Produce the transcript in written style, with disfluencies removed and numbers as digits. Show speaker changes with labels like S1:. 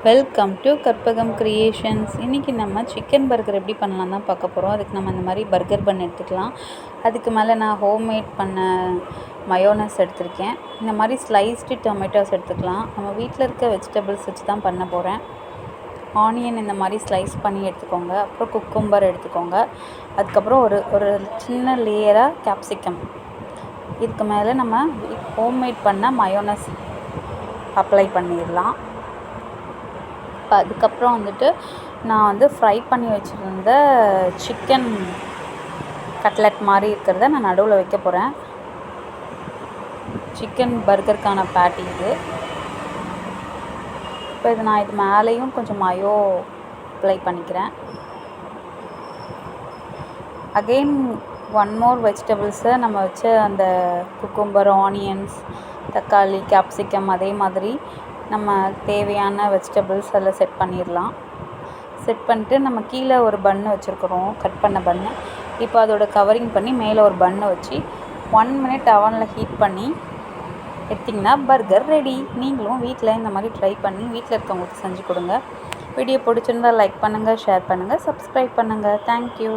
S1: Welcome to Karpagam creations. இன்றைக்கி நம்ம chicken burger எப்படி பண்ணலாம் தான் பார்க்க போகிறோம். அதுக்கு நம்ம இந்த மாதிரி பர்கர் பன் எடுத்துக்கலாம். அதுக்கு மேலே நான் ஹோம்மேட் பண்ண மயோனஸ் எடுத்திருக்கேன். இந்த மாதிரி ஸ்லைஸ்டு டொமேட்டோஸ் எடுத்துக்கலாம். நம்ம வீட்டில் இருக்க வெஜிடபிள்ஸ் வச்சு தான் பண்ண போகிறேன். ஆனியன் இந்த மாதிரி ஸ்லைஸ் பண்ணி எடுத்துக்கோங்க. அப்புறம் குக்கும்பர் எடுத்துக்கோங்க. அதுக்கப்புறம் ஒரு சின்ன லேயராக கேப்சிகம். இதுக்கு மேலே நம்ம ஹோம்மேட் பண்ண மயோனஸ் அப்ளை பண்ணிடலாம். அதுக்கப்புறம் நான் ஃப்ரை பண்ணி வச்சுருந்த சிக்கன் கட்லட் மாதிரி இருக்கிறத நான் நடுவில் வைக்க போகிறேன். சிக்கன் பர்கருக்கான பேட்டி இது. இப்போ இது மேலேயும் கொஞ்சம் மயோ அப்ளை பண்ணிக்கிறேன். அகெயின் ஒன் மோர் வெஜிடபிள்ஸை நம்ம வச்சு அந்த குக்கும்பர், ஆனியன்ஸ், தக்காளி, கேப்சிகம் அதே மாதிரி நம்ம தேவையான வெஜிடபிள்ஸ் அதில் செட் பண்ணிடலாம். செட் பண்ணிட்டு நம்ம கீழே ஒரு பன்னு வச்சுருக்குறோம், கட் பண்ண பன்னு. இப்போ அதோட கவரிங் பண்ணி மேலே ஒரு பன்னு வச்சு 1 minute அவனில் ஹீட் பண்ணி எடுத்திங்கன்னா பர்கர் ரெடி. நீங்களும் வீட்டில் இந்த மாதிரி ட்ரை பண்ணி வீட்டில் இருக்கவங்களுக்கு செஞ்சு கொடுங்க. வீடியோ பிடிச்சிருந்தால் லைக் பண்ணுங்கள், ஷேர் பண்ணுங்கள், சப்ஸ்கிரைப் பண்ணுங்கள். தேங்க்யூ.